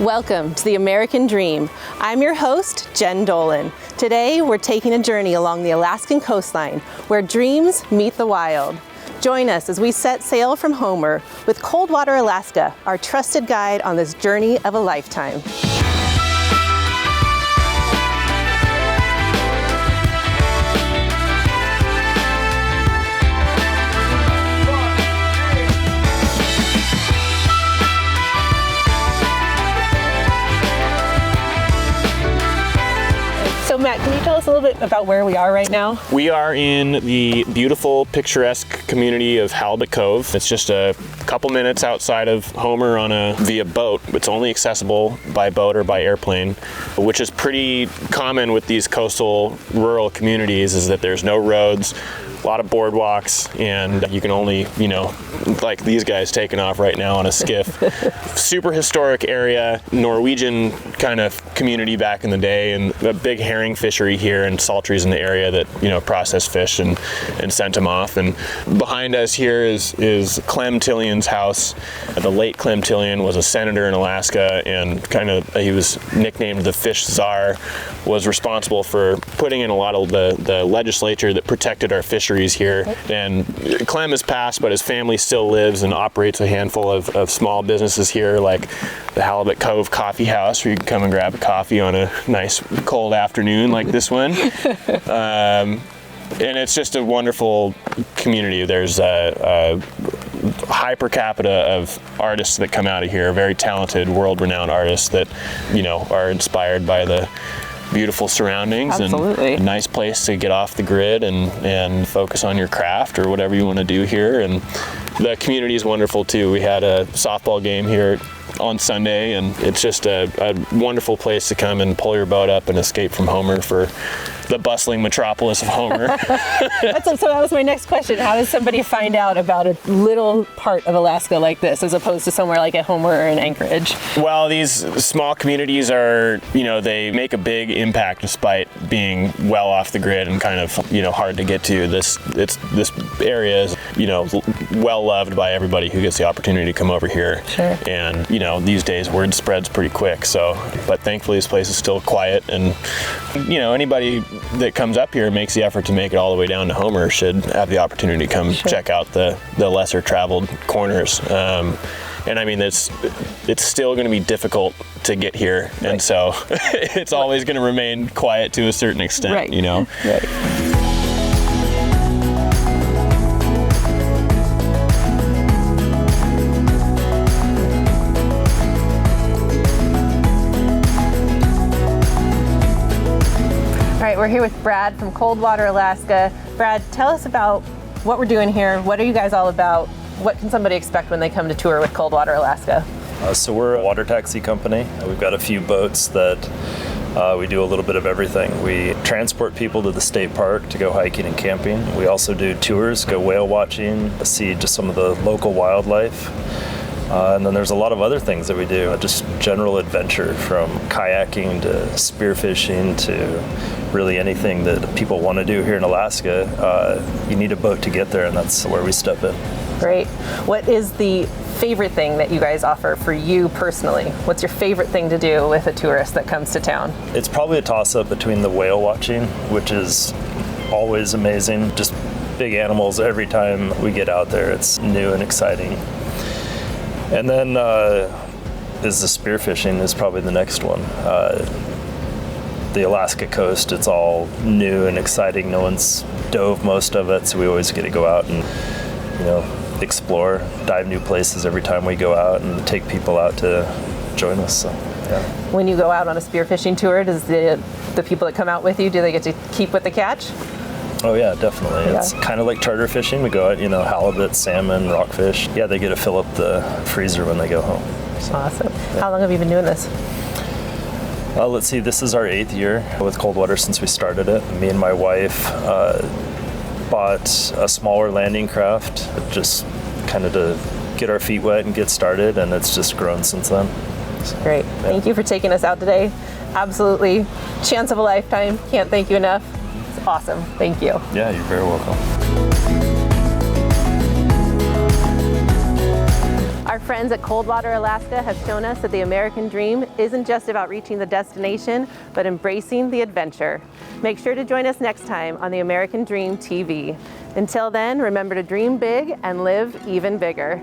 Welcome to the American Dream. I'm your host, Jenn Dolan. Today, we're taking a journey along the Alaskan coastline where dreams meet the wild. Join us as we set sail from Homer with Coldwater Alaska, our trusted guide on this journey of a lifetime. So Matt, can you tell us a little bit about where we are right now? We are in the beautiful, picturesque community of Halibut Cove. It's just a couple minutes outside of Homer via boat. It's only accessible by boat or by airplane, which is pretty common with these coastal rural communities, is that there's no roads, a lot of boardwalks, and you can only, like these guys taking off right now on a skiff. Super historic area, Norwegian kind of community back in the day, and a big herring fishery here and salteries in the area that, process fish and sent them off. And behind us here is Clem Tillion's house. The late Clem Tillion was a senator in Alaska, and he was nicknamed the Fish Czar, was responsible for putting in a lot of the legislature that protected our fisheries here. And Clem has passed, but his family still lives and operates a handful of small businesses here, like the Halibut Cove Coffee House, where you can come and grab a coffee on a nice cold afternoon like this one. And it's just a wonderful community. There's a high per capita of artists that come out of here, very talented, world-renowned artists that, are inspired by the beautiful surroundings. Absolutely. And a nice place to get off the grid and focus on your craft or whatever you want to do here. And the community is wonderful too. We had a softball game here on Sunday, and it's just a wonderful place to come and pull your boat up and escape from Homer for the bustling metropolis of Homer. So that was my next question. How does somebody find out about a little part of Alaska like this as opposed to somewhere like at Homer or in Anchorage? Well, these small communities are, they make a big impact despite being well off the grid and kind of, hard to get to. This area is, well loved by everybody who gets the opportunity to come over here. Sure. And, these days word spreads pretty quick. So, but thankfully this place is still quiet, and, anybody that comes up here and makes the effort to make it all the way down to Homer should have the opportunity to come check out the lesser traveled corners. And I mean, it's still going to be difficult to get here, and so it's always going to remain quiet to a certain extent, Right. Right. We're here with Brad from Coldwater, Alaska. Brad, tell us about what we're doing here. What are you guys all about? What can somebody expect when they come to tour with Coldwater, Alaska? So we're a water taxi company. We've got a few boats that we do a little bit of everything. We transport people to the state park to go hiking and camping. We also do tours, go whale watching, see just some of the local wildlife. And then there's a lot of other things that we do, just general adventure, from kayaking to spearfishing to really anything that people want to do here in Alaska. You need a boat to get there, and that's where we step in. Great. What is the favorite thing that you guys offer for you personally? What's your favorite thing to do with a tourist that comes to town? It's probably a toss-up between the whale watching, which is always amazing. Just big animals every time we get out there. It's new and exciting. And then is the spearfishing is probably the next one. The Alaska coast, it's all new and exciting. No one's dove most of it, so we always get to go out and, explore, dive new places every time we go out, and take people out to join us. So, yeah. When you go out on a spearfishing tour, does the people that come out with you, do they get to keep with the catch? Oh yeah, definitely. Yeah. It's kind of like charter fishing. We go out, halibut, salmon, rockfish. Yeah, they get to fill up the freezer when they go home. Awesome. Yeah. How long have you been doing this? Let's see, this is our 8th year with Coldwater since we started it. Me and my wife bought a smaller landing craft just kind of to get our feet wet and get started, and it's just grown since then. So, great. Yeah. Thank you for taking us out today. Absolutely. Chance of a lifetime. Can't thank you enough. It's awesome. Thank you. Yeah, you're very welcome. Our Our friends at Coldwater Alaska have shown us that the American dream isn't just about reaching the destination, but embracing the adventure. Make sure to join us next time on the American Dream TV. Until then, remember to dream big and live even bigger.